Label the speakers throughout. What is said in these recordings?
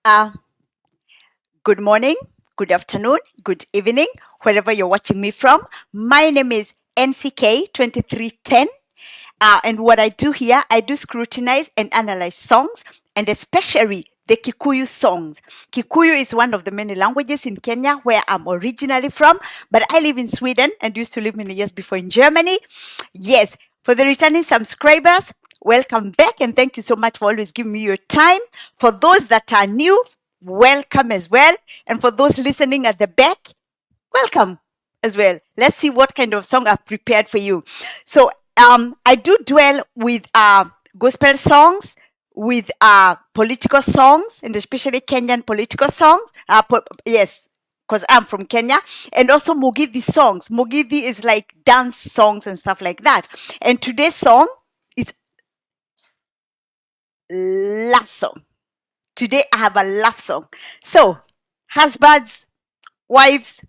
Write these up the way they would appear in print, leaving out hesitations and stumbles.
Speaker 1: Uh, Good morning, good afternoon, good evening, wherever you're watching me from. My name is NCK2310. And what I do here, I do scrutinize and analyze songs, and especially the Kikuyu songs. Kikuyu is one of the many languages in Kenya where I'm originally from, but I live in Sweden and used to live many years before in Germany. Yes, for the returning subscribers, welcome back and thank you so much for always giving me your time. For those that are new, welcome as well. And for those listening at the back, welcome as well. Let's see what kind of song I've prepared for you. So I do dwell with gospel songs, with political songs, and especially Kenyan political songs. Yes, because I'm from Kenya, and also Mugithi songs. Mugithi is like dance songs and stuff like that. And today's song is love song. Today I have a love song. So, husbands, wives,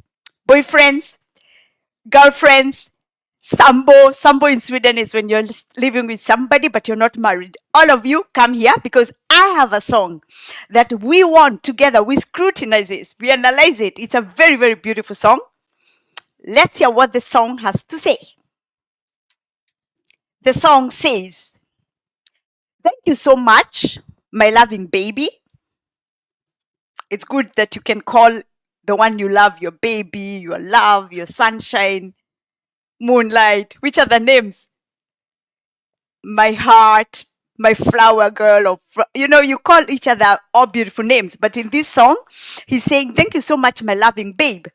Speaker 1: boyfriends, girlfriends, Sambo. Sambo in Sweden is when you're living with somebody but you're not married. All of you come here because I have a song that we want together. We scrutinize it, we analyze it. It's a very, very beautiful song. Let's hear what the song has to say. The song says, "Thank you so much, my loving baby." It's good that you can call the one you love your baby, your love, your sunshine, moonlight. Which are the names? My heart, my flower girl, or you call each other all beautiful names. But in this song, he's saying, "Thank you so much, my loving babe,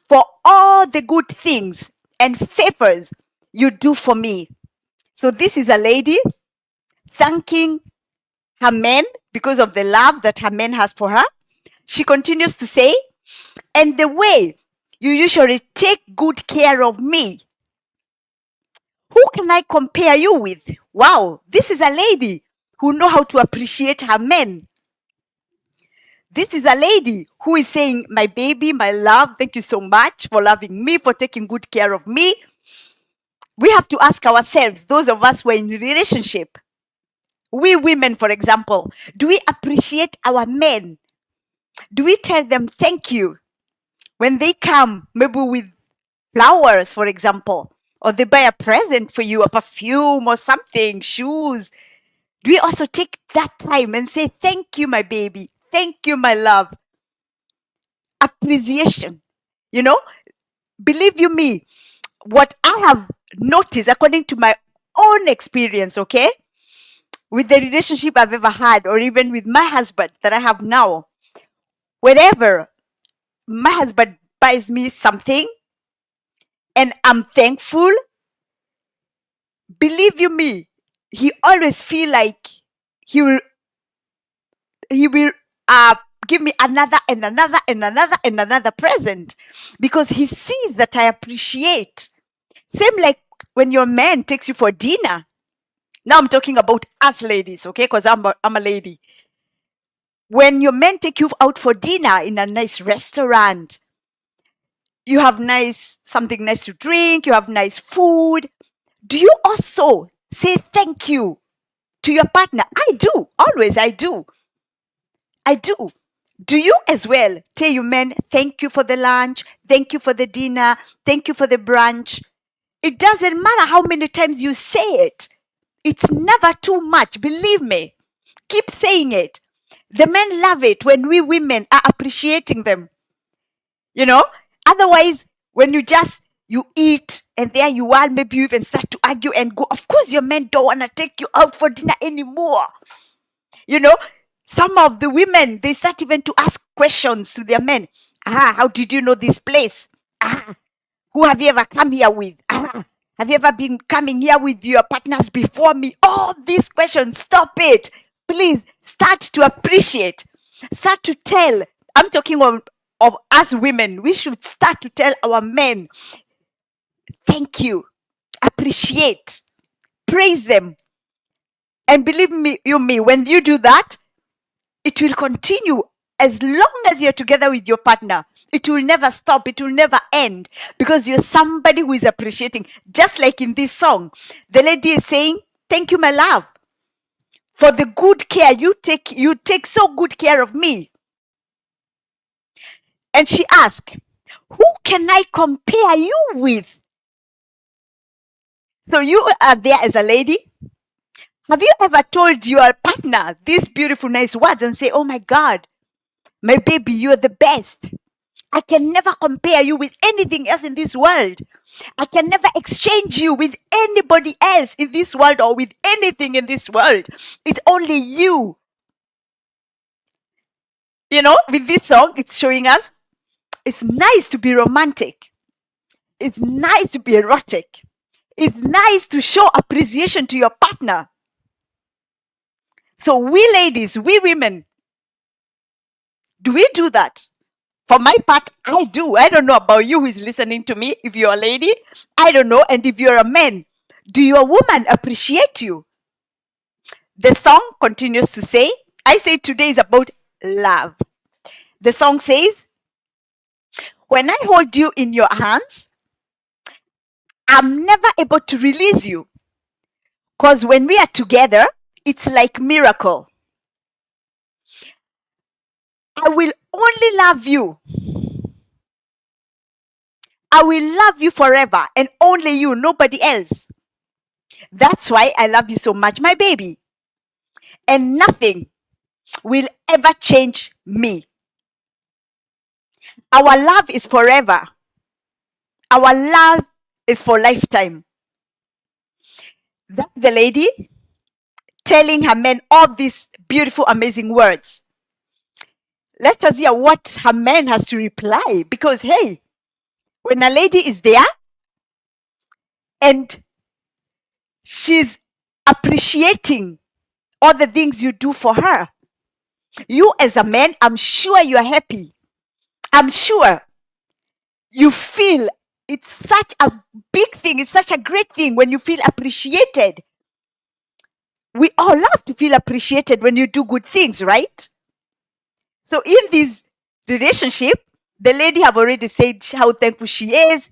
Speaker 1: for all the good things and favors you do for me." So this is a lady thanking her man because of the love that her man has for her. She continues to say, "And the way you usually take good care of me, who can I compare you with?" Wow, this is a lady who knows how to appreciate her men. This is a lady who is saying, "My baby, my love, thank you so much for loving me, for taking good care of me." We have to ask ourselves, those of us who are in relationship, we women, for example, do we appreciate our men? Do we tell them thank you when they come, maybe with flowers, for example, or they buy a present for you, a perfume or something, shoes? Do we also take that time and say, "Thank you, my baby. Thank you, my love"? Appreciation. Believe you me, what I have noticed according to my own experience, okay, with the relationship I've ever had, or even with my husband that I have now, whenever my husband buys me something and I'm thankful, believe you me, he always feel like he will give me another and another and another and another present because he sees that I appreciate. Same like when your man takes you for dinner. Now I'm talking about us ladies, okay? Because I'm a lady. When your men take you out for dinner in a nice restaurant, you have something nice to drink, you have nice food. Do you also say thank you to your partner? I do. Always, I do. I do. Do you as well tell your men, "Thank you for the lunch, thank you for the dinner, thank you for the brunch"? It doesn't matter how many times you say it. It's never too much, believe me. Keep saying it. The men love it when we women are appreciating them. Otherwise, when you eat and there you are, maybe you even start to argue and go. Of course, your men don't want to take you out for dinner anymore. Some of the women, they start even to ask questions to their men. How did you know this place? Who have you ever come here with? Have you ever been coming here with your partners before me? All these questions, stop it. Please start to appreciate. Start to tell. I'm talking of us women. We should start to tell our men, thank you, appreciate, praise them. And believe me, when you do that, it will continue as long as you're together with your partner. It will never stop. It will never end because you're somebody who is appreciating. Just like in this song, the lady is saying, "Thank you, my love, for the good care you take. You take so good care of me." And she asked, who can I compare you with? So you are there as a lady. Have you ever told your partner these beautiful, nice words and say, oh my God, my baby, you're the best. I can never compare you with anything else in this world. I can never exchange you with anybody else in this world or with anything in this world. It's only you. You know, with this song, it's showing us it's nice to be romantic. It's nice to be erotic. It's nice to show appreciation to your partner. So we ladies, we women, do we do that? For my part, I do. I don't know about you who is listening to me. If you're a lady, I don't know. And if you're a man, do your woman appreciate you? The song continues to say, I say today is about love. The song says, when I hold you in your hands, I'm never able to release you. Because when we are together, it's like miracle. I will only love you. I will love you forever and only you, nobody else. That's why I love you so much, my baby. And nothing will ever change me. Our love is forever. Our love is for lifetime. That's the lady telling her man all these beautiful, amazing words. Let us hear what her man has to reply. Because, hey, when a lady is there and she's appreciating all the things you do for her, you as a man, I'm sure you're happy. I'm sure you feel it's such a big thing. It's such a great thing when you feel appreciated. We all love to feel appreciated when you do good things, right? So in this relationship, the lady have already said how thankful she is,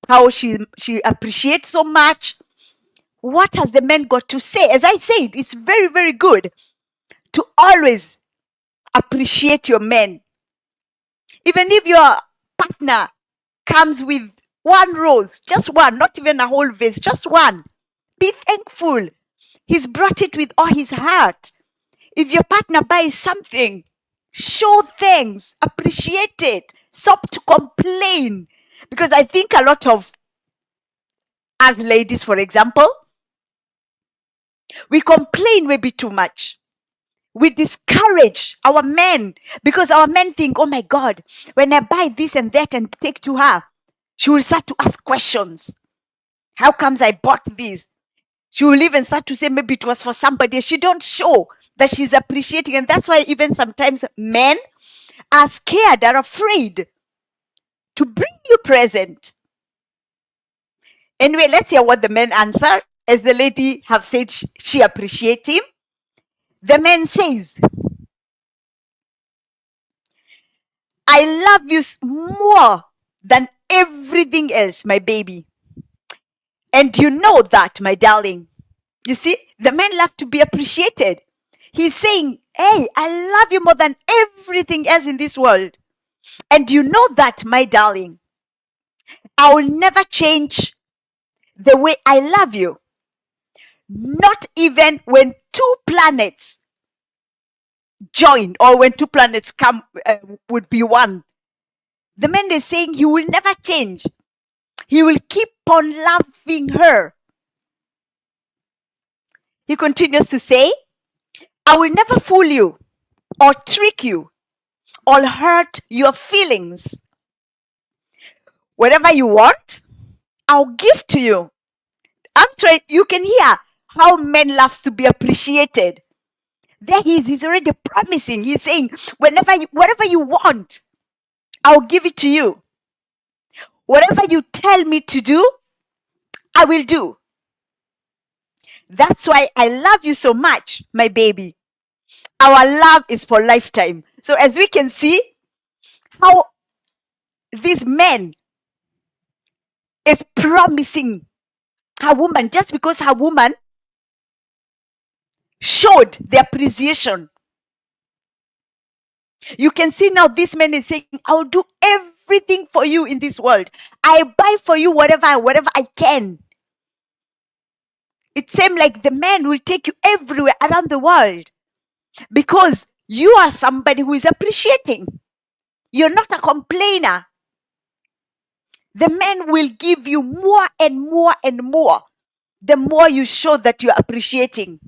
Speaker 1: how she appreciates so much. What has the man got to say? As I said, it's very, very good to always appreciate your man. Even if your partner comes with one rose, just one, not even a whole vase, just one, be thankful. He's brought it with all his heart. If your partner buys something, show thanks, appreciate it, stop to complain. Because I think a lot of us ladies, for example, we complain maybe too much. We discourage our men because our men think, oh my God, when I buy this and that and take to her, she will start to ask questions. How comes I bought this? She will even start to say maybe it was for somebody. She don't show that she's appreciating. And that's why even sometimes men are scared, are afraid to bring you present. Anyway, let's hear what the men answer. As the lady have said she appreciates him. The man says, I love you more than everything else, my baby. And you know that, my darling. You see, the man loves to be appreciated. He's saying, hey, I love you more than everything else in this world. And you know that, my darling. I will never change the way I love you. Not even when two planets join or when two planets come would be one. The man is saying he will never change. He will keep on loving her. He continues to say, I will never fool you or trick you or hurt your feelings. Whatever you want, I'll give to you. I'm trying, you can hear how men loves to be appreciated. There he is, he's already promising. He's saying, whatever you want, I'll give it to you. Whatever you tell me to do, I will do. That's why I love you so much, my baby. Our love is for lifetime. So as we can see, how this man is promising her woman just because her woman showed the appreciation. You can see now this man is saying, I'll do everything for you in this world. I buy for you whatever I can. It seems like the man will take you everywhere around the world because you are somebody who is appreciating. You're not a complainer. The man will give you more and more and more the more you show that you're appreciating.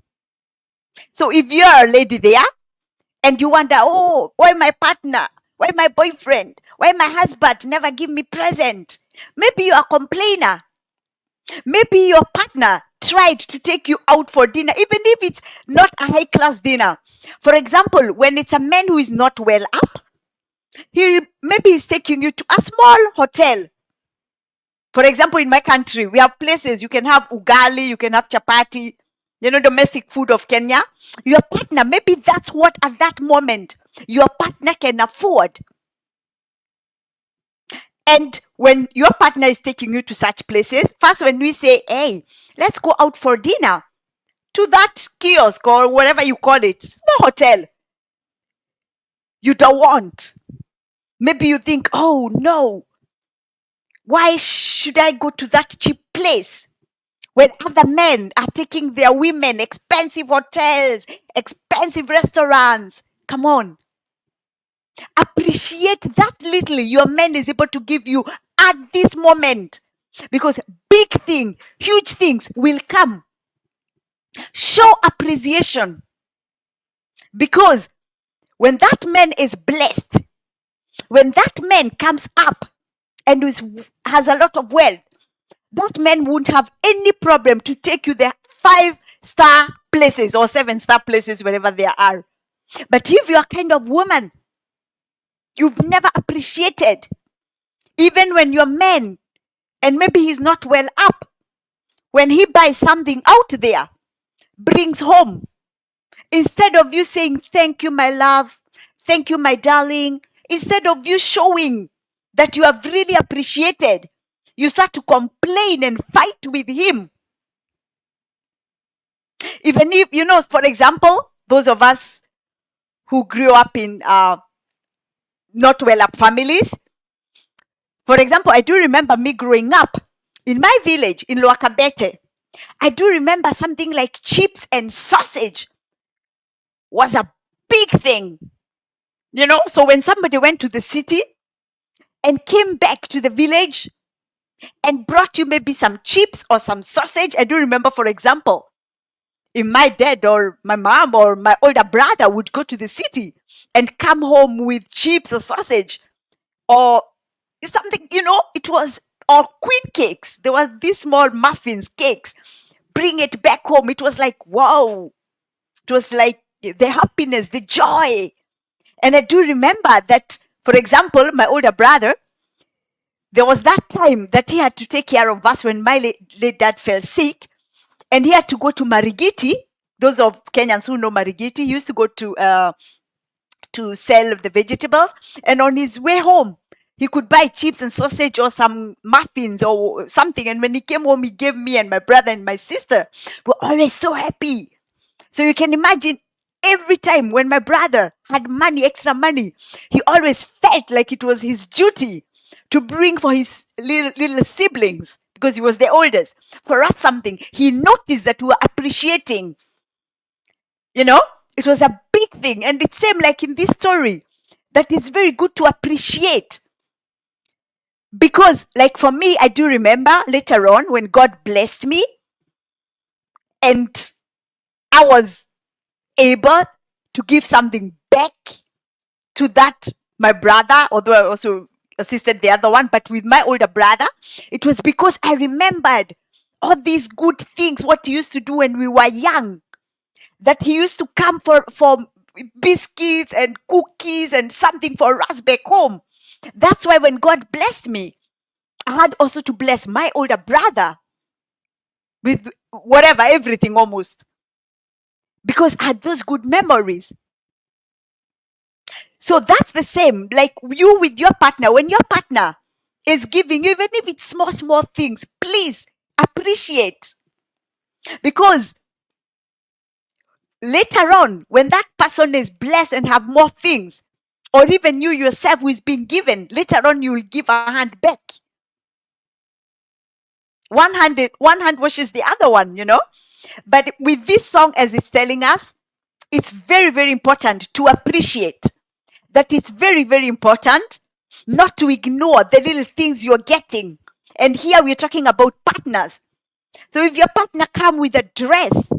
Speaker 1: So if you're a lady there and you wonder, oh, why my partner, why my boyfriend, why my husband never give me present? Maybe you're a complainer. Maybe your partner tried to take you out for dinner, even if it's not a high class dinner. For example, when it's a man who is not well up, maybe he's taking you to a small hotel. For example, in my country, we have places you can have ugali, you can have chapati, domestic food of Kenya. Your partner, maybe that's what at that moment your partner can afford. And when your partner is taking you to such places, first when we say, hey, let's go out for dinner to that kiosk or whatever you call it, small hotel, you don't want. Maybe you think, oh no, why should I go to that cheap place when other men are taking their women expensive hotels, expensive restaurants? Come on. Appreciate that little your man is able to give you at this moment, because big thing, huge things will come. Show appreciation, because when that man is blessed, when that man comes up and has a lot of wealth, that man won't have any problem to take you the 5-star places or 7-star places, wherever they are. But if you're a kind of woman, you've never appreciated, even when your man, and maybe he's not well up, when he buys something out there, brings home, instead of you saying, thank you, my love, thank you, my darling, instead of you showing that you have really appreciated, you start to complain and fight with him. Even if, for example, those of us who grew up in not well up families, for example, I do remember me growing up in my village in Luakabete. I do remember something like chips and sausage was a big thing. So when somebody went to the city and came back to the village and brought you maybe some chips or some sausage, I do remember, for example, if my dad or my mom or my older brother would go to the city and come home with chips or sausage or something, it was, or queen cakes. There was these small muffins, cakes. Bring it back home. It was like, wow. It was like the happiness, the joy. And I do remember that, for example, my older brother, there was that time that he had to take care of us when my late dad fell sick, and he had to go to Marigiti. Those of Kenyans who know Marigiti, he used to go to sell the vegetables, and on his way home, he could buy chips and sausage or some muffins or something. And when he came home, he gave me and my brother and my sister. We're always so happy. So you can imagine, every time when my brother had money, extra money, he always felt like it was his duty to bring for his little siblings, because he was the oldest, for us something. He noticed that we were appreciating. It was a big thing. And it seemed like in this story that it's very good to appreciate. Because, like for me, I do remember later on when God blessed me and I was able to give something back to that, my brother, although I also assisted the other one, but with my older brother, it was because I remembered all these good things, what he used to do when we were young, that he used to come for biscuits and cookies and something for us back home. That's why when God blessed me, I had also to bless my older brother with whatever, everything almost, because I had those good memories. So that's the same, like you with your partner. When your partner is giving you, even if it's small things, please appreciate. Because later on, when that person is blessed and have more things, or even you yourself who is being given, later on you will give a hand back. One hand washes the other one, But with this song, as it's telling us, it's very, very important to appreciate that. It's very, very important not to ignore the little things you're getting. And here we're talking about partners. So if your partner comes with a dress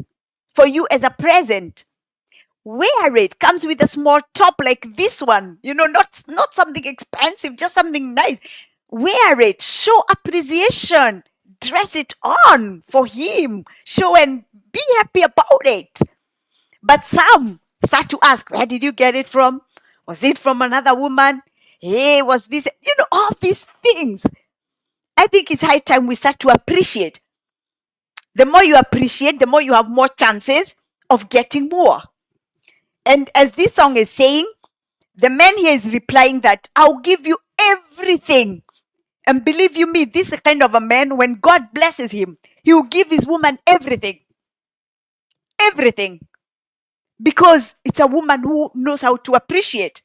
Speaker 1: for you as a present, wear it. Comes with a small top like this one, not something expensive, just something nice. Wear it. Show appreciation. Dress it on for him. Show and be happy about it. But some start to ask, where did you get it from? Was it from another woman? Hey, was this, all these things. I think it's high time we start to appreciate. The more you appreciate, the more you have more chances of getting more. And as this song is saying, the man here is replying that I'll give you everything. And believe you me, this kind of a man, when God blesses him, he will give his woman everything. Everything. Because it's a woman who knows how to appreciate.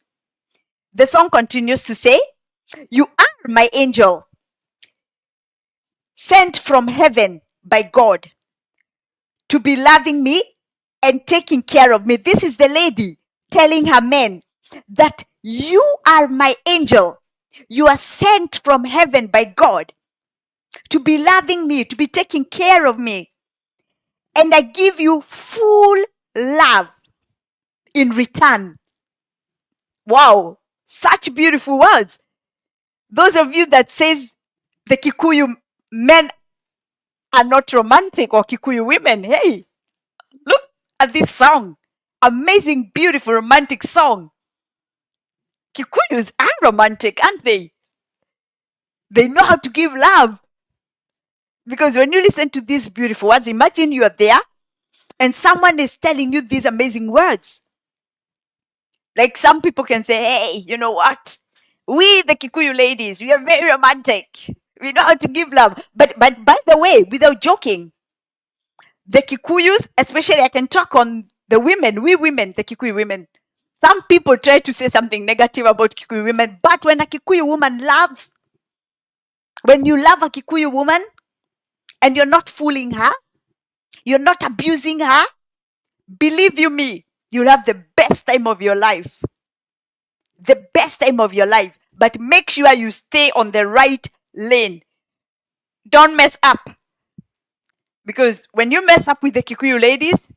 Speaker 1: The song continues to say, you are my angel, sent from heaven by God to be loving me and taking care of me. This is the lady telling her man that you are my angel. You are sent from heaven by God to be loving me, to be taking care of me. And I give you full love in return. Wow, such beautiful words. Those of you that says the Kikuyu men are not romantic or Kikuyu women, hey, look at this song. Amazing, beautiful, romantic song. Kikuyus are romantic, aren't they? They know how to give love. Because when you listen to these beautiful words, imagine you are there and someone is telling you these amazing words. Like some people can say, hey, you know what? We, the Kikuyu ladies, we are very romantic. We know how to give love. But by the way, without joking, the Kikuyus, especially I can talk on the women, we women, the Kikuyu women. Some people try to say something negative about Kikuyu women, but when a Kikuyu woman loves, when you love a Kikuyu woman and you're not fooling her, you're not abusing her, believe you me, you'll have the best time of your life. The best time of your life. But make sure you stay on the right lane. Don't mess up. Because when you mess up with the Kikuyu ladies,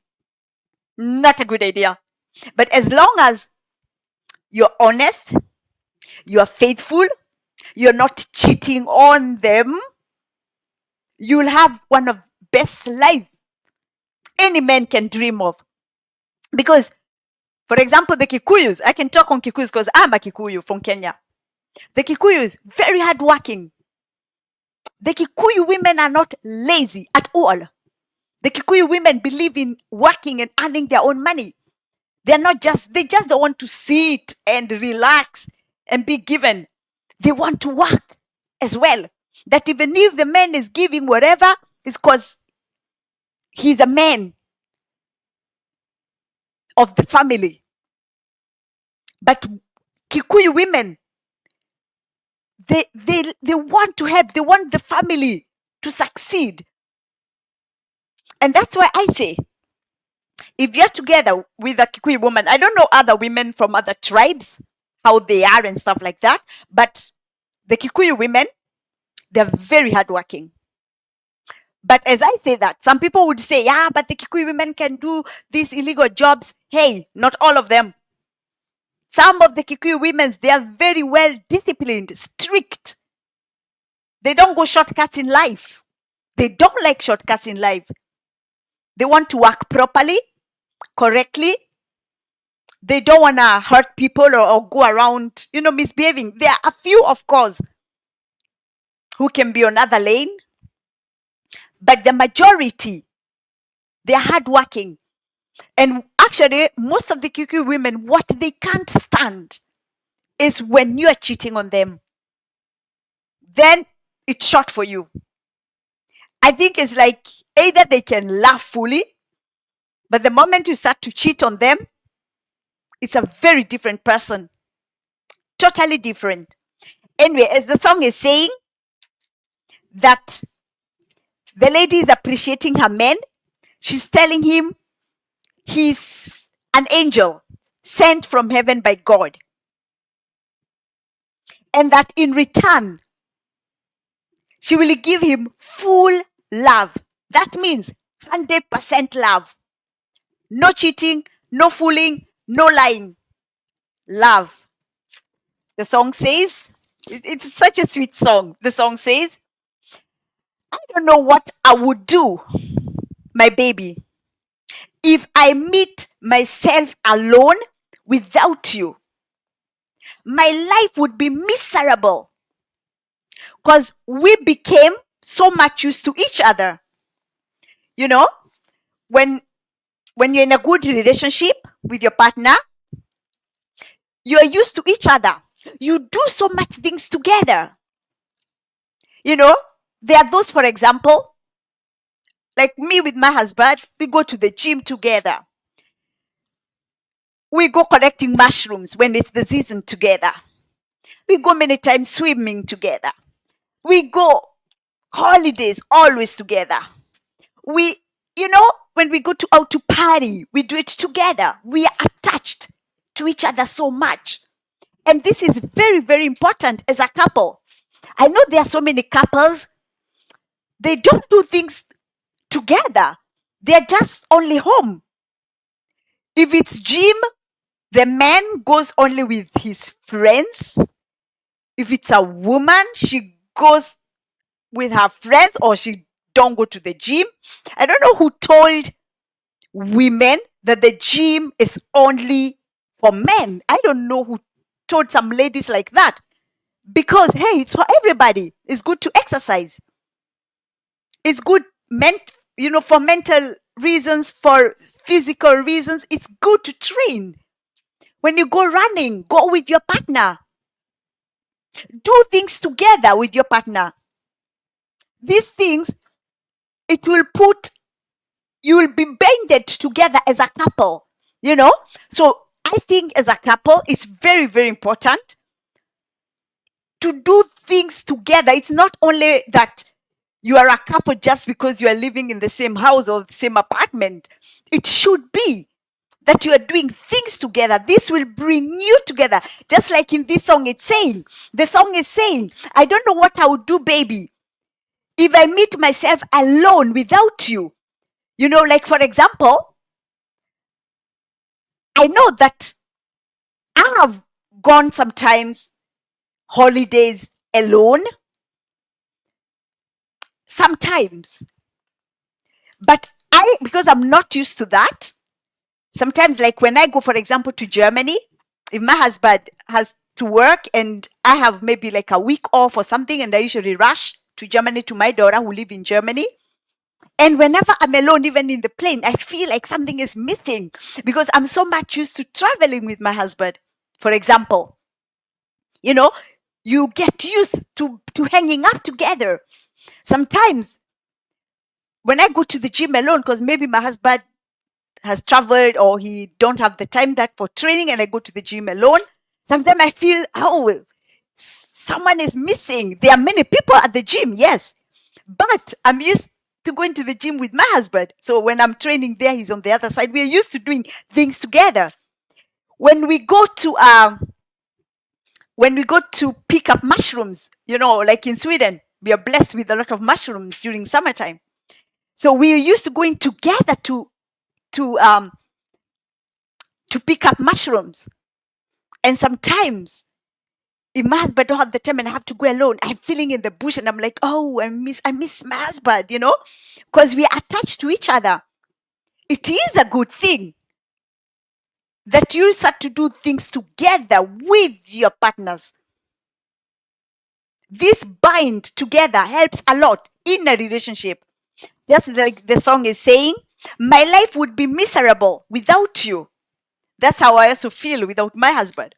Speaker 1: not a good idea. But as long as you're honest, you're faithful, you're not cheating on them, you'll have one of the best life any man can dream of. Because, for example, the Kikuyus, I can talk on Kikuyus because I'm a Kikuyu from Kenya. The Kikuyus, very hardworking. The Kikuyu women are not lazy at all. The Kikuyu women believe in working and earning their own money. They just don't want to sit and relax and be given. They want to work as well. That even if the man is giving whatever, it's because he's a man of the family. But Kikuyu women, they want to help. They want the family to succeed. And that's why I say, if you're together with a Kikuyu woman, I don't know other women from other tribes, how they are and stuff like that, but the Kikuyu women, they're very hardworking. But as I say that, some people would say, yeah, but the Kikuyu women can do these illegal jobs. Hey, not all of them. Some of the Kikuyu women, they are very well disciplined, strict. They don't go shortcuts in life. They don't like shortcuts in life. They want to work properly, correctly. They don't want to hurt people or go around, misbehaving. There are a few, of course, who can be on other lane. But the majority, they're hardworking. And actually, most of the Kikuyu women, what they can't stand is when you are cheating on them. Then it's short for you. I think it's like either they can laugh fully, but the moment you start to cheat on them, it's a very different person. totally different. Anyway, as the song is saying, that the lady is appreciating her man. She's telling him he's an angel sent from heaven by God. And that in return, she will give him full love. That means 100% love. No cheating, no fooling, no lying. Love. The song says, it's such a sweet song. The song says, I don't know what I would do, my baby, if I meet myself alone without you. My life would be miserable because we became so much used to each other. You know, when you're in a good relationship with your partner, you're used to each other. You do so much things together. You know, there are those, for example, like me with my husband, we go to the gym together. We go collecting mushrooms when it's the season together. We go many times swimming together. We go holidays always together. We, when we go out to party, we do it together. We are attached to each other so much. And this is very, very important as a couple. I know there are so many couples, they don't do things together. They're just only home. If it's gym, the man goes only with his friends. If it's a woman, she goes with her friends, or she don't go to the gym. I don't know who told women that the gym is only for men. I don't know who told some ladies like that. Because, hey, it's for everybody. It's good to exercise. It's good, for mental reasons, for physical reasons. It's good to train. When you go running, go with your partner. Do things together with your partner. These things, you will be bonded together as a couple, So I think as a couple, it's very, very important to do things together. It's not only that you are a couple just because you are living in the same house or the same apartment. It should be that you are doing things together. This will bring you together. Just like in this song, the song is saying, I don't know what I would do, baby, if I meet myself alone without you. Like for example, I know that I have gone sometimes holidays alone. Sometimes. But because I'm not used to that, sometimes like when I go, for example, to Germany, if my husband has to work and I have maybe like a week off or something, and I usually rush to Germany to my daughter who lives in Germany. And whenever I'm alone, even in the plane, I feel like something is missing because I'm so much used to traveling with my husband. For example, you get used to hanging out together. Sometimes when I go to the gym alone, because maybe my husband has traveled or he don't have the time that for training, and I go to the gym alone, sometimes I feel, someone is missing. There are many people at the gym, yes, but I'm used to going to the gym with my husband. So when I'm training there, he's on the other side. We're used to doing things together. When we go to pick up mushrooms, like in Sweden, we are blessed with a lot of mushrooms during summertime. So we are used to going together to pick up mushrooms. And sometimes, if my husband don't have the time and I have to go alone, I'm feeling in the bush and I'm like, I miss my husband, because we are attached to each other. It is a good thing that you start to do things together with your partners. This bind together helps a lot in a relationship. Just like the song is saying, my life would be miserable without you. That's how I also feel without my husband.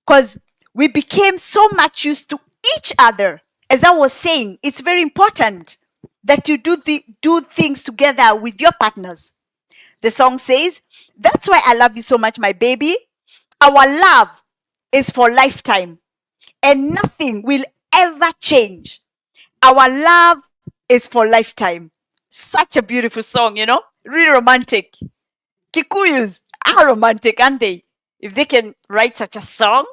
Speaker 1: Because we became so much used to each other. As I was saying, it's very important that you do things together with your partners. The song says, that's why I love you so much, my baby. Our love is for lifetime, and nothing will ever change. Our love is for lifetime. Such a beautiful song, really romantic. Kikuyus are romantic, aren't they? If they can write such a song,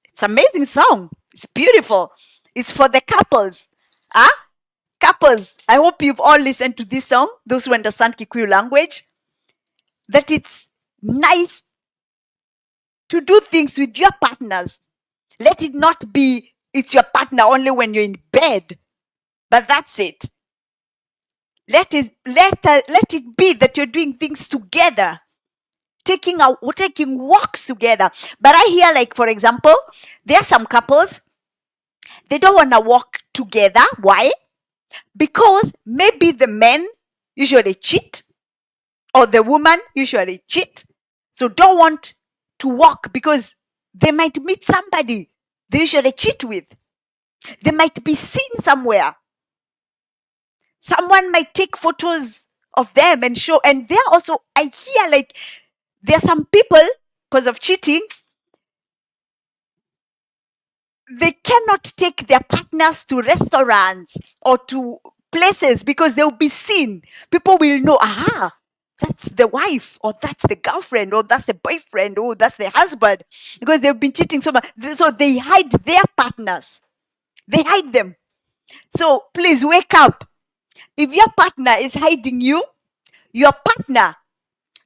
Speaker 1: it's an amazing song. It's beautiful. It's for the couples. Huh? Couples, I hope you've all listened to this song, those who understand Kikuyu language, that it's nice to do things with your partners. Let it not be it's your partner only when you're in bed, but that's it. Let it be that you're doing things together, taking walks together. But I hear, like, for example, there are some couples, they don't want to walk together. Why? Because maybe the men usually cheat, or the woman usually cheat, so don't want to walk because they might meet somebody they usually cheat with. They might be seen somewhere. Someone might take photos of them and show. And there also, I hear, like, there are some people, because of cheating, they cannot take their partners to restaurants or to places because they'll be seen. People will know, aha, that's the wife, or that's the girlfriend, or that's the boyfriend, or that's the husband, because they've been cheating so much. So they hide their partners. They hide them. So please wake up. If your partner is hiding you, your partner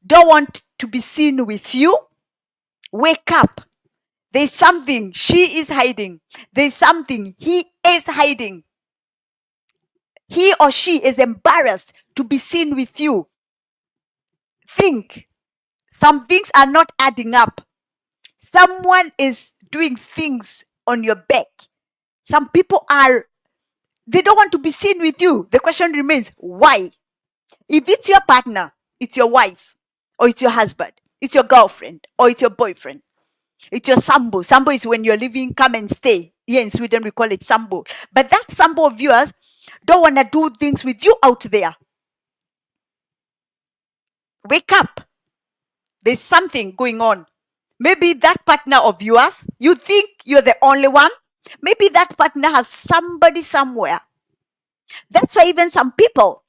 Speaker 1: don't want to be seen with you, wake up. There's something she is hiding. There's something he is hiding. He or she is embarrassed to be seen with you. Think. Some things are not adding up. Someone is doing things on your back. Some people they don't want to be seen with you. The question remains, why? If it's your partner, it's your wife, or it's your husband, it's your girlfriend, or it's your boyfriend, it's your sambo. Sambo is when you're living, come and stay. Here in Sweden, we call it sambo. But that sambo of yours don't want to do things with you out there. Wake up. There's something going on. Maybe that partner of yours, you think you're the only one. Maybe that partner has somebody somewhere. That's why even some people,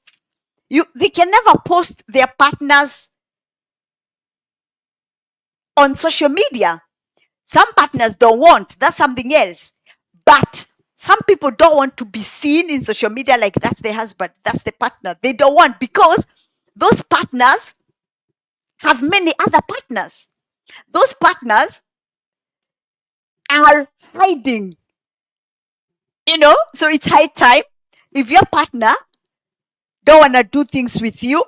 Speaker 1: they can never post their partners on social media. Some partners don't want. That's something else. But some people don't want to be seen in social media like that's the husband, that's the partner. They don't want, because those partners have many other partners. Those partners are hiding. So it's high time. If your partner don't want to do things with you,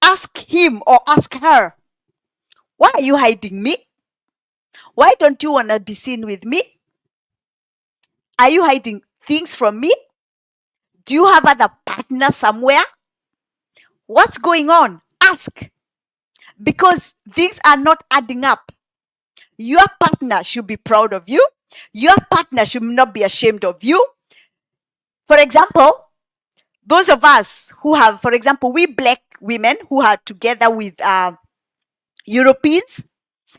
Speaker 1: ask him or ask her, why are you hiding me? Why don't you want to be seen with me? Are you hiding things from me? Do you have other partners somewhere? What's going on? Ask. Because things are not adding up. Your partner should be proud of you. Your partner should not be ashamed of you. For example, those of us who have, for example, we black women who are together with Europeans,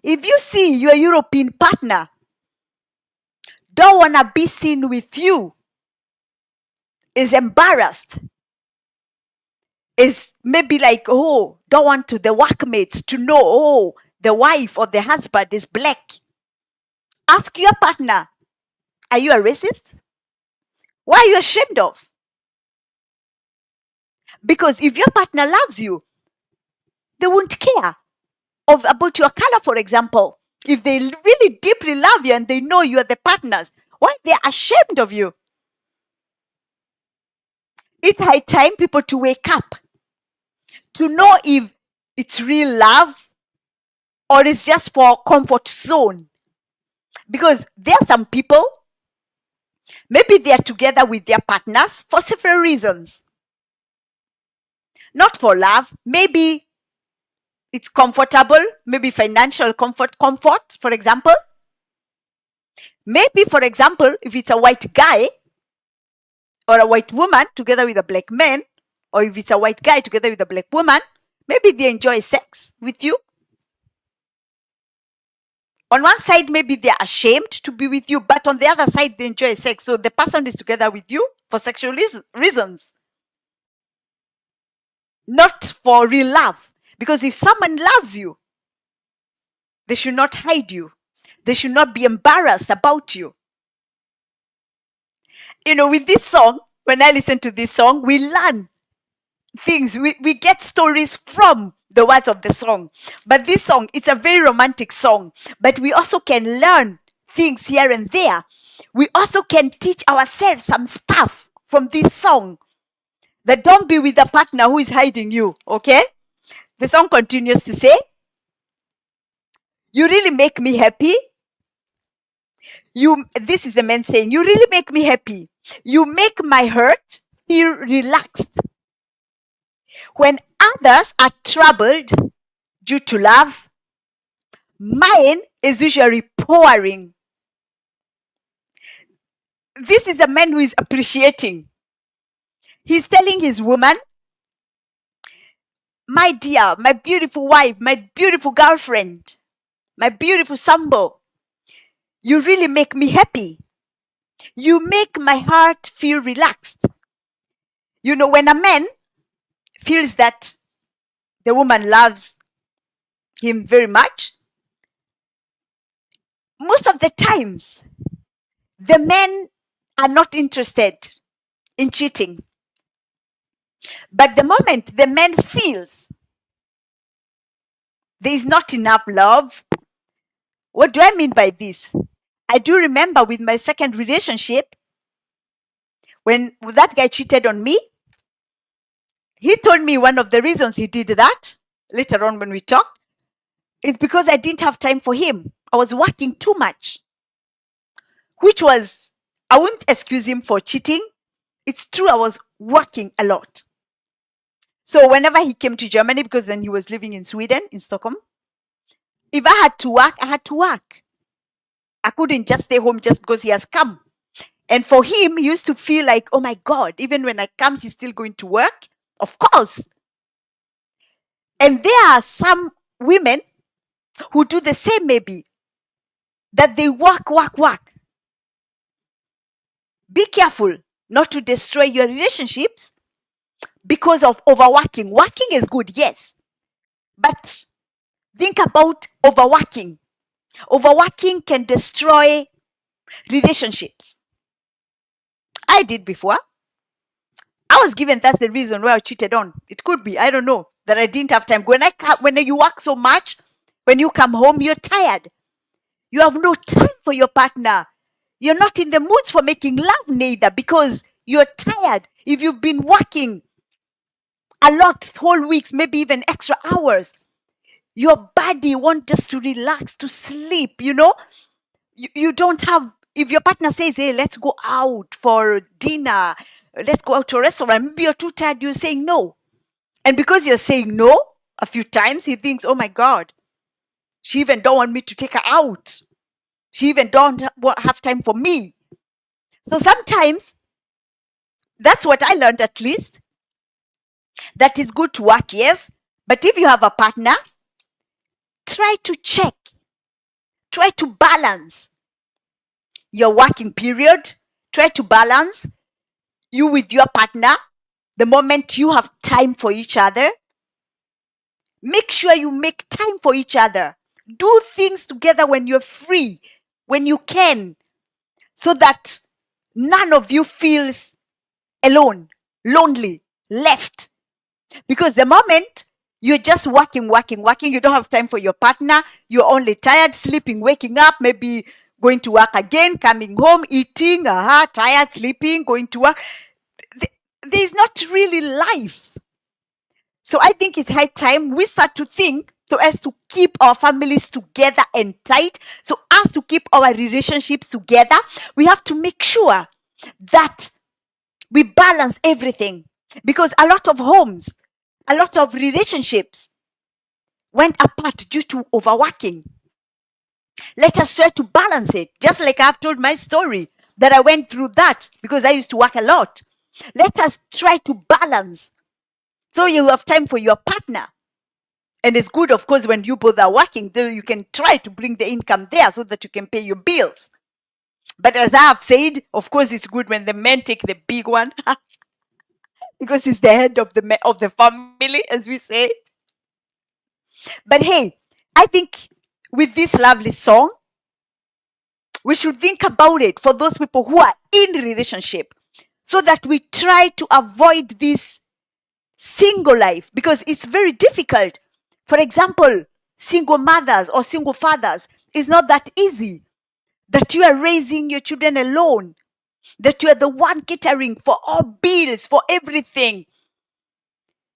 Speaker 1: if you see your European partner don't want to be seen with you, is embarrassed, is maybe like, oh, don't want the workmates to know, oh, the wife or the husband is black. Ask your partner, are you a racist? What are you ashamed of? Because if your partner loves you, they won't care about your color, for example. If they really deeply love you and they know you are the partners, why they're ashamed of you? It's high time people to wake up, to know if it's real love or it's just for comfort zone. Because there are some people, maybe they are together with their partners for several reasons. Not for love. Maybe it's comfortable, maybe financial comfort, for example. Maybe, for example, if it's a white guy or a white woman together with a black man, or if it's a white guy together with a black woman, maybe they enjoy sex with you. On one side, maybe they're ashamed to be with you, but on the other side, they enjoy sex. So the person is together with you for sexual reasons, not for real love. Because if someone loves you, they should not hide you. They should not be embarrassed about you. With this song, when I listen to this song, we learn things. We get stories from the words of the song. But this song, it's a very romantic song. But we also can learn things here and there. We also can teach ourselves some stuff from this song. That don't be with a partner who is hiding you, okay? The song continues to say, you really make me happy. This is the man saying, you really make me happy. You make my heart feel relaxed. When others are troubled due to love, mine is usually pouring. This is a man who is appreciating. He's telling his woman, my dear, my beautiful wife, my beautiful girlfriend, my beautiful sambo, you really make me happy. You make my heart feel relaxed. When a man feels that the woman loves him very much, most of the times, the men are not interested in cheating. But the moment the man feels there is not enough love, what do I mean by this? I do remember with my second relationship, when that guy cheated on me, he told me one of the reasons he did that, later on when we talked, is because I didn't have time for him. I was working too much. Which was, I wouldn't excuse him for cheating. It's true, I was working a lot. So whenever he came to Germany, because then he was living in Sweden, in Stockholm, if I had to work, I had to work. I couldn't just stay home just because he has come. And for him, he used to feel like, oh my God, even when I come, he's still going to work. Of course. And there are some women who do the same maybe, that they work. Be careful not to destroy your relationships because of overworking. Working is good, yes. But think about overworking. Overworking can destroy relationships. I did before. I was given that's the reason why I cheated on. It could be, I don't know, that I didn't have time. When you work so much, when you come home, you're tired. You have no time for your partner. You're not in the mood for making love neither because you're tired. If you've been working a lot, whole weeks, maybe even extra hours, your body wants just to relax, to sleep, You don't have, if your partner says, hey, let's go out for dinner, let's go out to a restaurant, maybe you're too tired, you're saying no. And because you're saying no a few times, he thinks, oh my God, she even don't want me to take her out. She even don't have time for me. So sometimes, that's what I learned at least, that it's good to work, yes. But if you have a partner, try to check, try to balance your working period, try to balance you with your partner. The moment you have time for each other, make sure you make time for each other. Do things together when you're free, when you can, so that none of you feels alone, lonely, left. Because the moment you're just working, you don't have time for your partner, you're only tired, sleeping, waking up, maybe going to work again, coming home, eating, tired, sleeping, going to work. There's not really life. So I think it's high time we start to think so as to keep our families together and tight. So as to keep our relationships together, we have to make sure that we balance everything. Because a lot of homes, a lot of relationships went apart due to overworking. Let us try to balance it. Just like I've told my story that I went through that because I used to work a lot. Let us try to balance so you have time for your partner. And it's good, of course, when you both are working, though you can try to bring the income there so that you can pay your bills. But as I have said, of course, it's good when the men take the big one because he's the head of the family, as we say. But hey, I think with this lovely song, we should think about it for those people who are in relationship, so that we try to avoid this single life, because it's very difficult. For example, single mothers or single fathers, it's not that easy. That you are raising your children alone, that you are the one catering for all bills, for everything.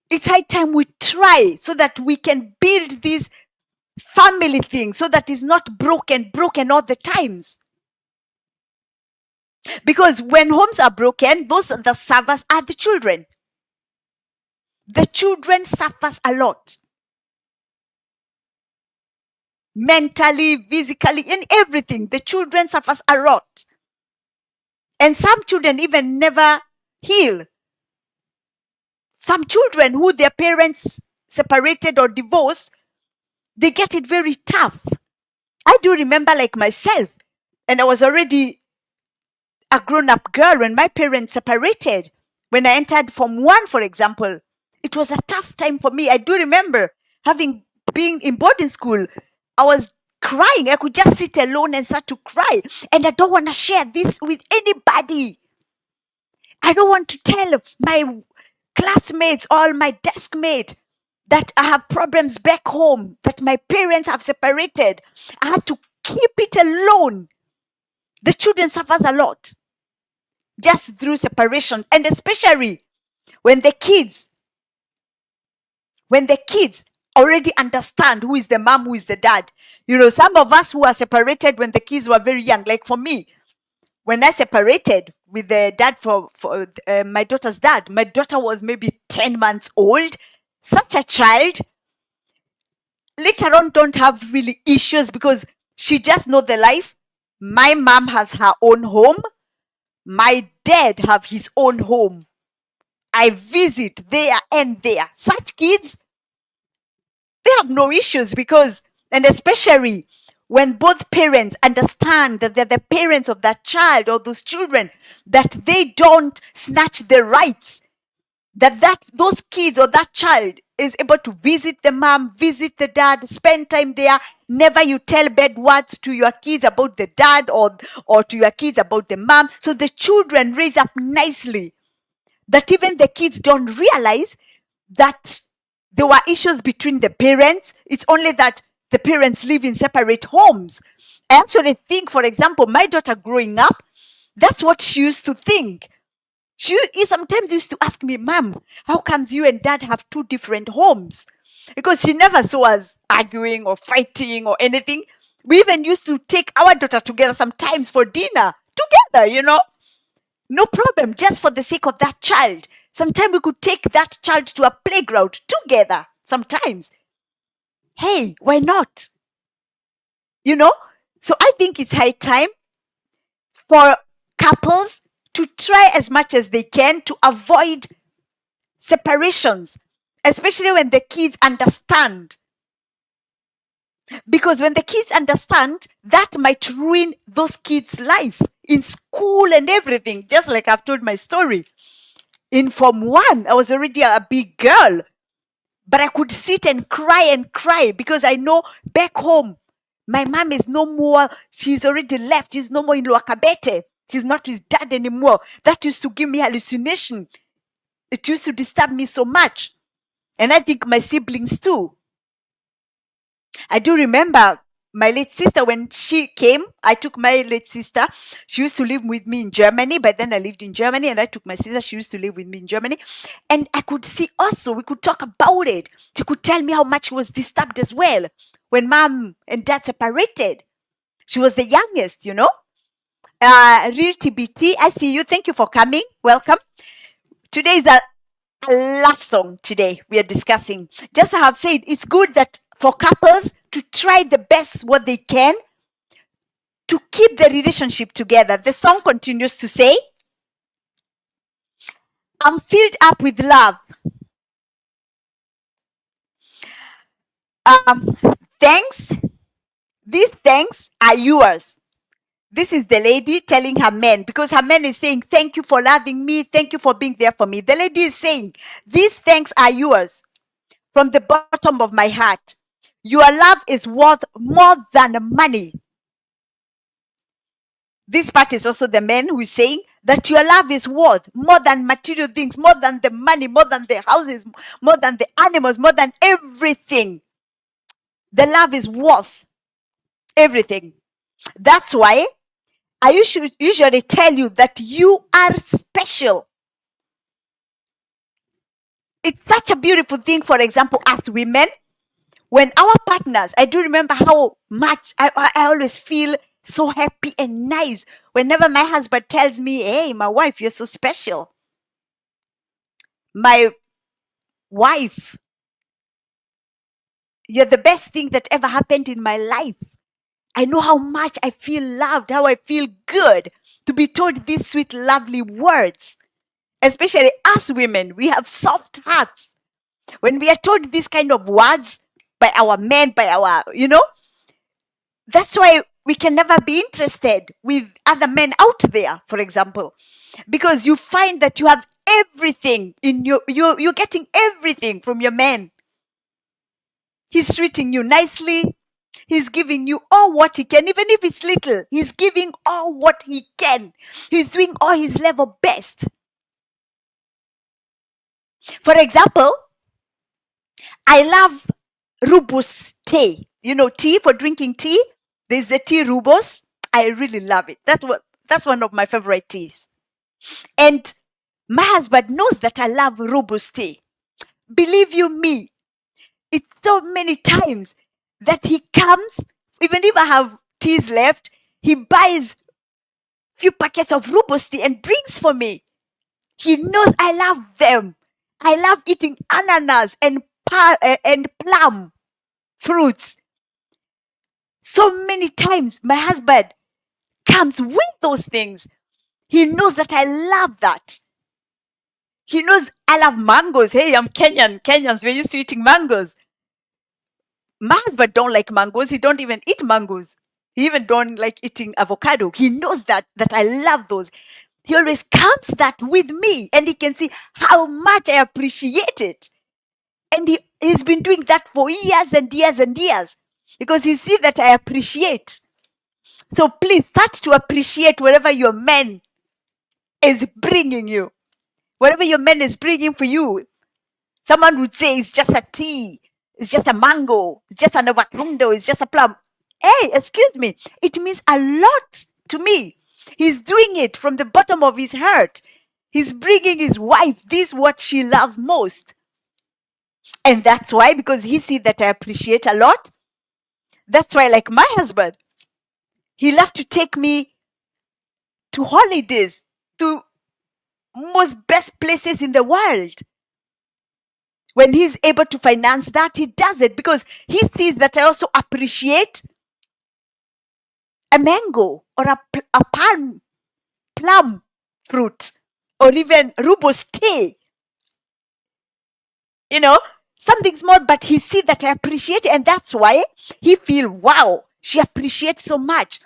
Speaker 1: It's high time we try so that we can build this family thing, so that it's not broken all the times. Because when homes are broken, those are the sufferers are the children. The children suffers a lot. Mentally, physically, in everything, the children suffers a lot. And some children even never heal. Some children who their parents separated or divorced, they get it very tough. I do remember, like myself, and I was already a grown-up girl when my parents separated. When I entered Form 1, for example, it was a tough time for me. I do remember being in boarding school. I was crying. I could just sit alone and start to cry. And I don't want to share this with anybody. I don't want to tell my classmates or my desk mate that I have problems back home, that my parents have separated. I had to keep it alone. The children suffers a lot just through separation, and especially when the kids already understand who is the mom, who is the dad. You know, some of us who are separated when the kids were very young, like for me, when I separated with the dad for my daughter's dad, my daughter was maybe 10 months old. Such a child. Later on, don't have really issues because she just know the life. My mom has her own home. My dad have his own home. I visit there and there. Such kids, they have no issues because, and especially when both parents understand that they're the parents of that child or those children, that they don't snatch their rights, that those kids or that child is able to visit the mom, visit the dad, spend time there. Never you tell bad words to your kids about the dad or to your kids about the mom. So the children raise up nicely, that even the kids don't realize that there were issues between the parents. It's only that the parents live in separate homes. I actually think, for example, my daughter growing up, that's what she used to think. She sometimes used to ask me, Mom, how comes you and Dad have two different homes? Because she never saw us arguing or fighting or anything. We even used to take our daughter together sometimes for dinner. Together, you know. No problem, just for the sake of that child. Sometimes we could take that child to a playground together. Sometimes. Hey, why not? You know? So I think it's high time for couples to try as much as they can to avoid separations, especially when the kids understand. Because when the kids understand, that might ruin those kids' life in school and everything. Just like I've told my story. In Form 1, I was already a big girl. But I could sit and cry because I know back home, my mom is no more, she's already left. She's no more in Luakabete. She's not with dad anymore. That used to give me hallucination. It used to disturb me so much. And I think my siblings too. I do remember my late sister, when she came, I took my late sister. She used to live with me in Germany. But then I lived in Germany and I took my sister. She used to live with me in Germany. And I could see also, we could talk about it. She could tell me how much she was disturbed as well when mom and dad separated. She was the youngest, you know. Real TBT, I see you. Thank you for coming. Welcome. Today is a love song today we are discussing. Just as I have said, it's good that for couples to try the best what they can to keep the relationship together. The song continues to say, I'm filled up with love. Um, thanks. These thanks are yours. This is the lady telling her men, because her man is saying, thank you for loving me. Thank you for being there for me. The lady is saying, these thanks are yours from the bottom of my heart. Your love is worth more than money. This part is also the man who is saying that your love is worth more than material things, more than the money, more than the houses, more than the animals, more than everything. The love is worth everything. That's why I usually tell you that you are special. It's such a beautiful thing, for example, as women, when our partners, I do remember how much I always feel so happy and nice whenever my husband tells me, hey, my wife, you're so special. My wife, you're the best thing that ever happened in my life. I know how much I feel loved, how I feel good to be told these sweet, lovely words. Especially us women, we have soft hearts. When we are told these kind of words by our men, by our, that's why we can never be interested with other men out there, for example, because you find that you have everything in you're getting everything from your man. He's treating you nicely. He's giving you all what he can, even if it's little. He's giving all what he can. He's doing all his level best. For example, I love Rubus tea. Tea for drinking tea. There's the tea Rubus. I really love it. That's one of my favorite teas. And my husband knows that I love Rubus tea. Believe you me, it's so many times that he comes, even if I have teas left, he buys few packets of Rubus tea and brings for me. He knows I love them. I love eating ananas and plum fruits. So many times my husband comes with those things. He knows that I love that. He knows I love mangoes. Hey, I'm Kenyan. Kenyans, we're used to eating mangoes. My husband don't like mangoes. He don't even eat mangoes. He even don't like eating avocado. He knows that I love those. He always comes that with me, and he can see how much I appreciate it. And he's been doing that for years and years and years, because he sees that I appreciate. So please start to appreciate whatever your man is bringing you. Whatever your man is bringing for you. Someone would say it's just a tea, it's just a mango, it's just an avocado, it's just a plum. Hey, excuse me, it means a lot to me. He's doing it from the bottom of his heart. He's bringing his wife this, what she loves most. And that's why, because he sees that I appreciate a lot. That's why, like my husband, he loves to take me to holidays, to most best places in the world. When he's able to finance that, he does it because he sees that I also appreciate a mango or a plum fruit, or even Rubus tea. Something small, but he sees that I appreciate it, and that's why he feel, wow, she appreciates so much.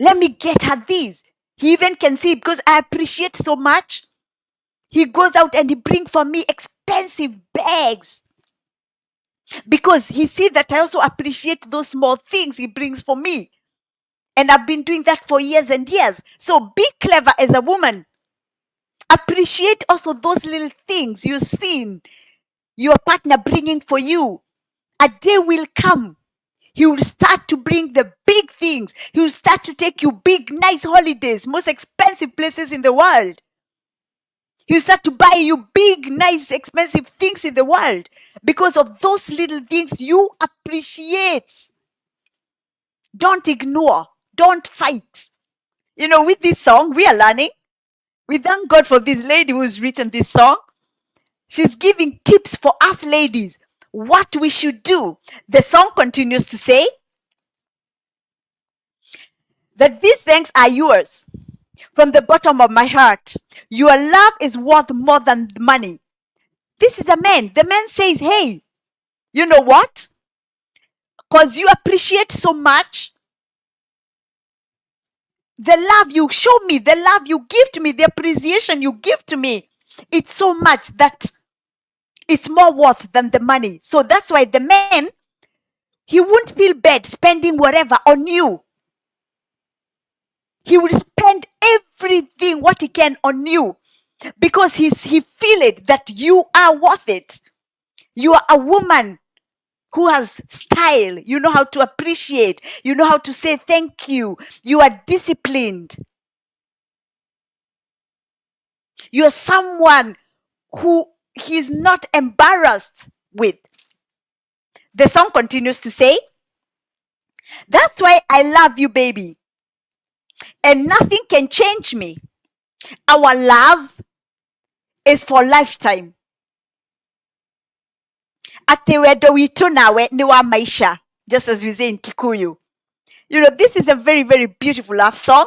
Speaker 1: Let me get her this. He even can see, because I appreciate so much, he goes out and he brings for me expensive bags, because he sees that I also appreciate those small things he brings for me. And I've been doing that for years and years. So be clever as a woman. Appreciate also those little things you've seen your partner bringing for you. A day will come. He will start to bring the big things. He will start to take you big, nice holidays, most expensive places in the world. He will start to buy you big, nice, expensive things in the world because of those little things you appreciate. Don't ignore. Don't fight. With this song, we are learning. We thank God for this lady who's written this song. She's giving tips for us ladies, what we should do. The song continues to say that these things are yours from the bottom of my heart. Your love is worth more than money. This is the man. The man says, hey, You know what? Because you appreciate so much the love you show me, the love you give to me, the appreciation you give to me. It's so much that it's more worth than the money. So that's why the man, he won't feel bad spending whatever on you. He will spend everything what he can on you because he feel it that you are worth it. You are a woman who has style. You know how to appreciate. You know how to say thank you. You are disciplined. You are someone who he's not embarrassed with. The song continues to say, that's why I love you, baby. And nothing can change me. Our love is for lifetime. Ate wedo wito nawe ni wa maisha. Just as we say in Kikuyu. You know, this is a very, very beautiful love song.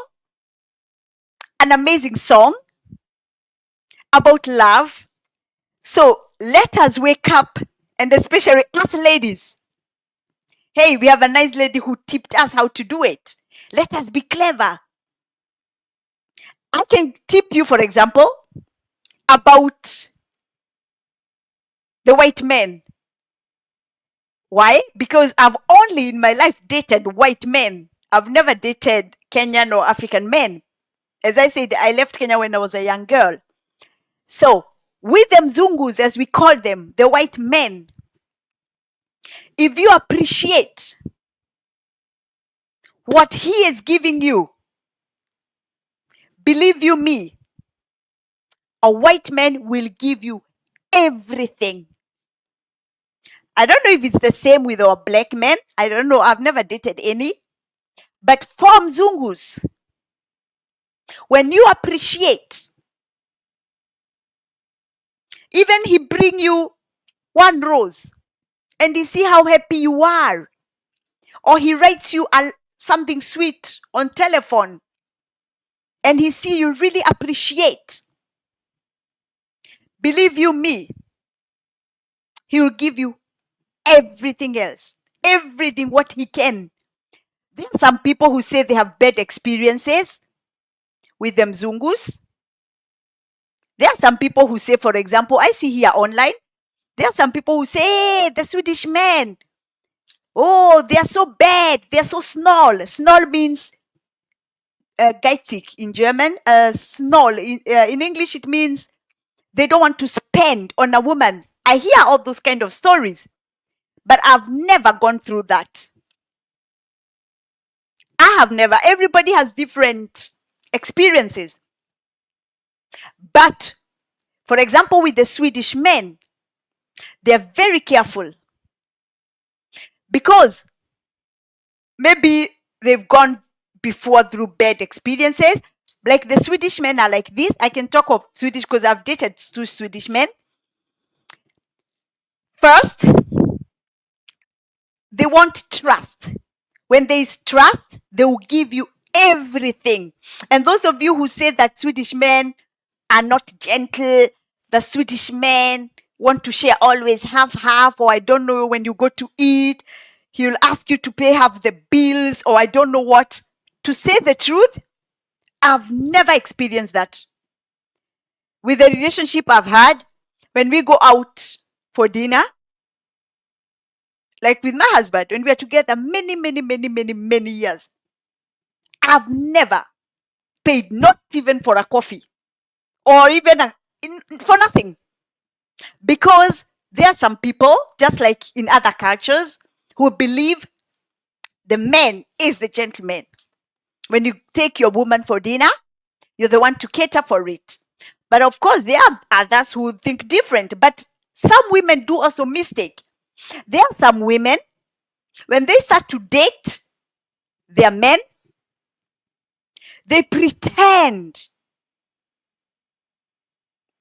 Speaker 1: An amazing song about love. So let us wake up, and especially us ladies. Hey, we have a nice lady who tipped us how to do it. Let us be clever. I can tip you, for example, about the white men. Why? Because I've only in my life dated white men. I've never dated Kenyan or African men. As I said, I left Kenya when I was a young girl. So, with them Zungus, as we call them, the white men, if you appreciate what he is giving you, believe you me, a white man will give you everything. I don't know if it's the same with our black men. I don't know. I've never dated any. But for Mzungus, when you appreciate, even he bring you one rose and he see how happy you are, or he writes you something sweet on telephone and he see you really appreciate, believe you me, he will give you everything else, everything what he can. There are some people who say they have bad experiences with them Zungus. There are some people who say, for example, I see here online, there are some people who say, hey, the Swedish men, oh, they are so bad, they are so small. Small means geizig in German. Small in English, it means they don't want to spend on a woman. I hear all those kind of stories, but I've never gone through that. I have never. Everybody has different experiences. But, for example, with the Swedish men, they're very careful because maybe they've gone before through bad experiences. Like the Swedish men are like this. I can talk of Swedish because I've dated 2 Swedish men. First, they want trust. When there is trust, they will give you everything. And those of you who say that Swedish men are not gentle, the Swedish men want to share always half, or I don't know, when you go to eat, he'll ask you to pay half the bills, or I don't know what. To say the truth, I've never experienced that. With the relationship I've had, when we go out for dinner, like with my husband, when we are together many years, I've never paid, not even for a coffee or even for nothing. Because there are some people, just like in other cultures, who believe the man is the gentleman. When you take your woman for dinner, you're the one to cater for it. But of course, there are others who think different. But some women do also mistake. There are some women, when they start to date their men, they pretend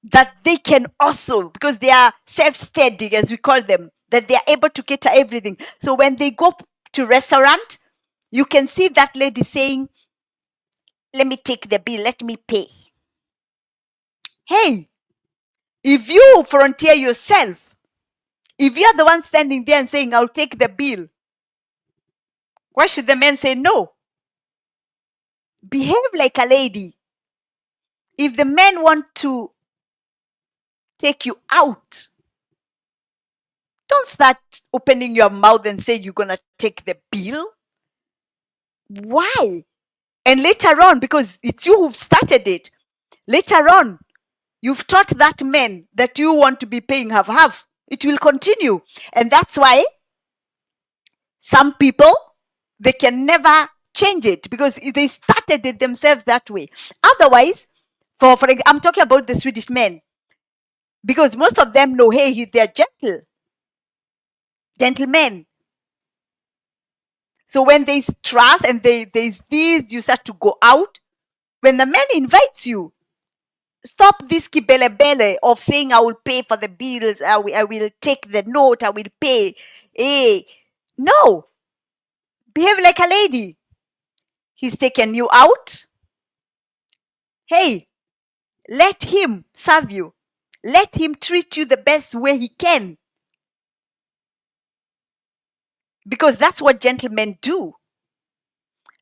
Speaker 1: that they can also, because they are self-steady, as we call them, that they are able to cater everything. So when they go to restaurant, you can see that lady saying, let me take the bill, let me pay. Hey, if you frontier yourself, If you're the one standing there and saying, I'll take the bill, why should the man say no? Behave like a lady. If the men want to take you out, don't start opening your mouth and say you're going to take the bill. Why? And later on, because it's you who've started it, later on, you've taught that man that you want to be paying half. It will continue. And that's why some people, they can never change it because they started it themselves that way. Otherwise, I'm talking about the Swedish men, because most of them know, hey, they're gentlemen. So when there's trust and there's this, you start to go out. When the man invites you, stop this kibele of saying, I will pay for the bills, I will take the note, I will pay. Hey, no. Behave like a lady. He's taken you out. Hey, let him serve you. Let him treat you the best way he can. Because that's what gentlemen do.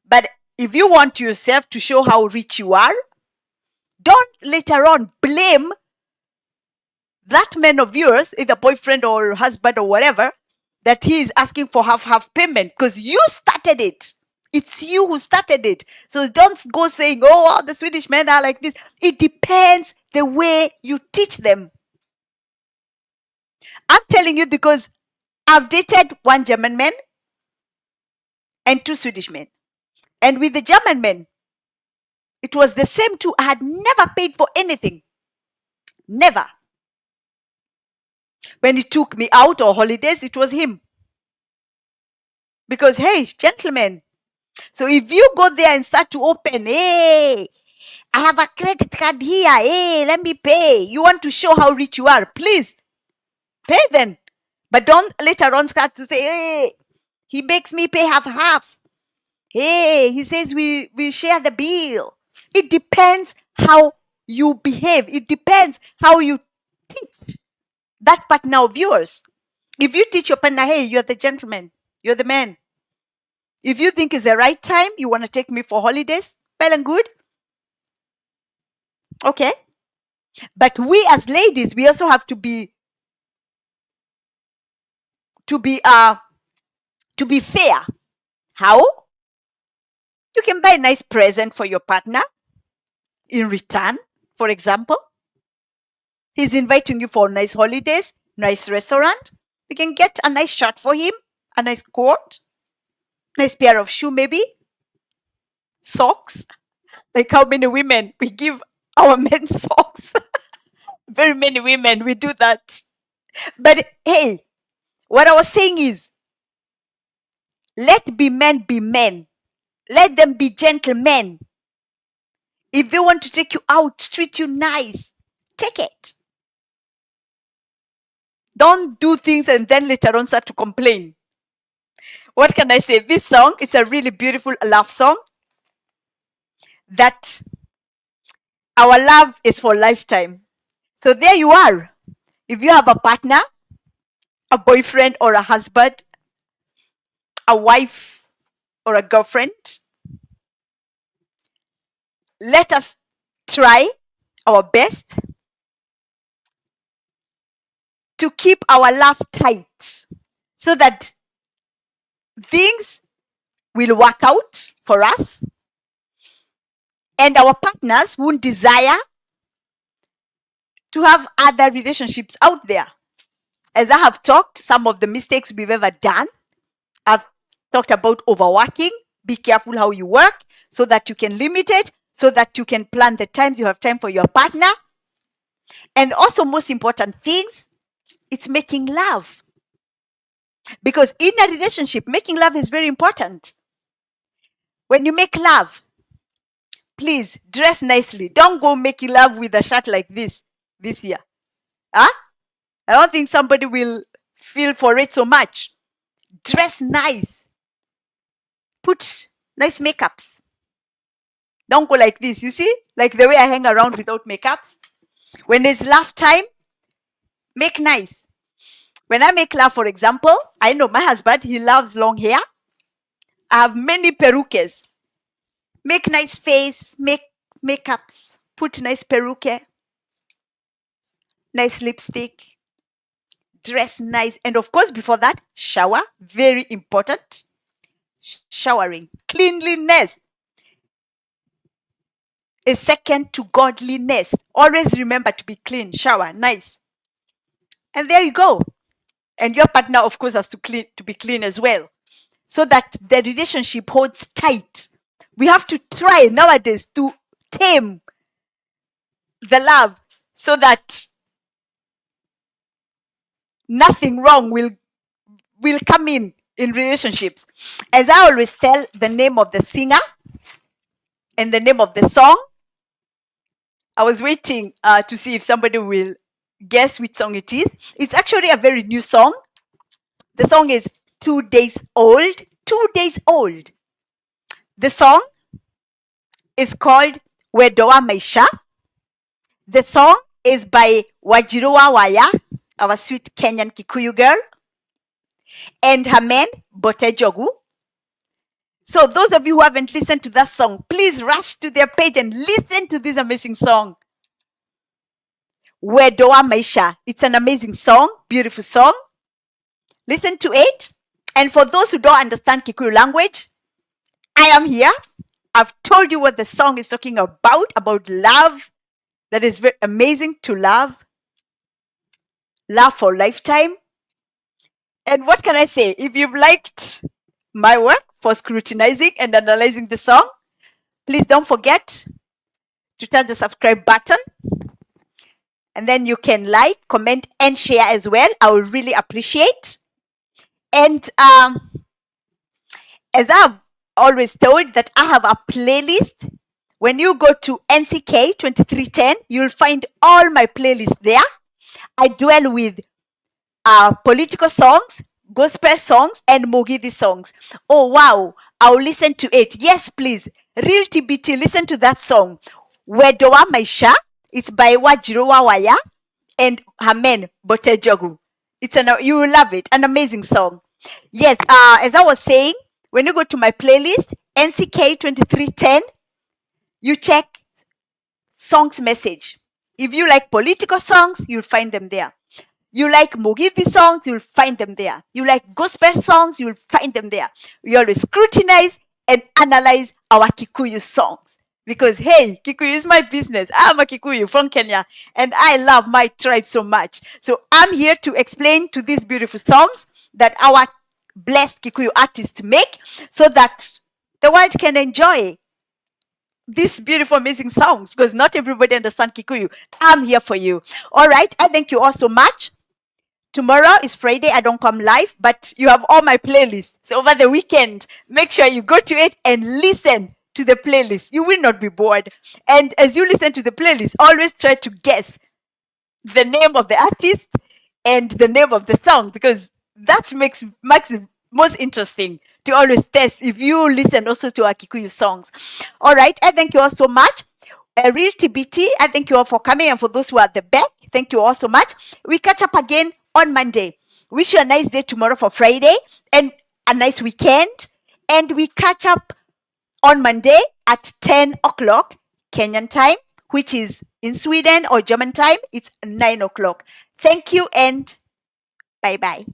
Speaker 1: But if you want yourself to show how rich you are, don't later on blame that man of yours, either boyfriend or husband or whatever, that he is asking for half payment because you started it. It's you who started it. So don't go saying, oh, the Swedish men are like this. It depends the way you teach them. I'm telling you because I've dated one German man and 2 Swedish men. And with the German men, it was the same too. I had never paid for anything. Never. When he took me out or holidays, it was him. Because, hey, gentlemen. So if you go there and start to open, hey, I have a credit card here. Hey, let me pay. You want to show how rich you are. Please, pay then. But don't later on start to say, hey, he makes me pay half. Hey, he says we share the bill. It depends how you behave. It depends how you teach that partner of yours. If you teach your partner, hey, you're the gentleman, you're the man. If you think it's the right time, you want to take me for holidays, well and good. Okay. But we as ladies, we also have to be fair. How? You can buy a nice present for your partner in return, for example. He's inviting you for nice holidays, nice restaurant. You can get a nice shirt for him, a nice coat, nice pair of shoe maybe, socks. Like how many women we give our men socks. Very many women, we do that. But hey, what I was saying is, let be men be men. Let them be gentlemen. If they want to take you out, treat you nice, take it. Don't do things and then later on start to complain. What can I say? This song, it's a really beautiful love song that our love is for lifetime. So there you are. If you have a partner, a boyfriend or a husband, a wife or a girlfriend, let us try our best to keep our love tight so that things will work out for us and our partners won't desire to have other relationships out there. As I have talked, some of the mistakes we've ever done, I've talked about overworking. Be careful how you work so that you can limit it, so that you can plan the times you have time for your partner. And also, most important things, it's making love. Because in a relationship, making love is very important. When you make love, please dress nicely. Don't go making love with a shirt like this year. Huh? I don't think somebody will feel for it so much. Dress nice. Put nice makeups. Don't go like this. You see? Like the way I hang around without makeups. When there's laugh time, make nice. When I make love, for example, I know my husband, he loves long hair. I have many peruques. Make nice face, make makeups, put nice peruque, nice lipstick, dress nice. And of course, before that, shower. Very important. Showering. Cleanliness is second to godliness. Always remember to be clean. Shower. Nice. And there you go. And your partner, of course, has to be clean as well, so that the relationship holds tight. We have to try nowadays to tame the love so that nothing wrong will come in relationships. As I always tell, the name of the singer and the name of the song. I was waiting to see if somebody will guess which song it is. It's actually a very new song. The song is 2 days old. 2 days old. The song is called Wedoa Maisha. The song is by Wajiruwa Waya, our sweet Kenyan Kikuyu girl, and her man, Botejogu. So those of you who haven't listened to that song, please rush to their page and listen to this amazing song. Wedoa Maisha. It's an amazing song, beautiful song. Listen to it. And for those who don't understand Kikuyu language, I am here. I've told you what the song is talking about love. That is very amazing to love. Love for lifetime. And what can I say? If you've liked my work for scrutinizing and analyzing the song, please don't forget to touch the subscribe button. And then you can like, comment, and share as well. I will really appreciate. And as I've always told, that I have a playlist. When you go to NCK 2310, you'll find all my playlists there. I dwell with political songs, gospel songs, and Mogidi songs. Oh, wow. I'll listen to it. Yes, please. Real TBT, listen to that song. Wedoa Maisha. It's by Wajiruwa Waya and her man, Botejogu. You will love it. An amazing song. Yes, as I was saying, when you go to my playlist, NCK 2310, you check songs message. If you like political songs, you'll find them there. You like Mogidi songs, you'll find them there. You like gospel songs, you'll find them there. We always scrutinize and analyze our Kikuyu songs. Because, hey, Kikuyu is my business. I'm a Kikuyu from Kenya, and I love my tribe so much. So I'm here to explain to these beautiful songs that our blessed Kikuyu artists make, so that the world can enjoy these beautiful, amazing songs, because not everybody understands Kikuyu. I'm here for you. All right. I thank you all so much. Tomorrow is Friday. I don't come live, but you have all my playlists. So over the weekend, make sure you go to it and listen to the playlist. You will not be bored. And as you listen to the playlist, always try to guess the name of the artist and the name of the song, because that makes it most interesting to always test if you listen also to our Kikuyu songs. All right. I thank you all so much. Real TBT, I thank you all for coming, and for those who are at the back, thank you all so much. We catch up again on Monday. Wish you a nice day tomorrow for Friday and a nice weekend. And we catch up on Monday at 10 o'clock Kenyan time, which is in Sweden or German time, it's 9 o'clock. Thank you and bye-bye.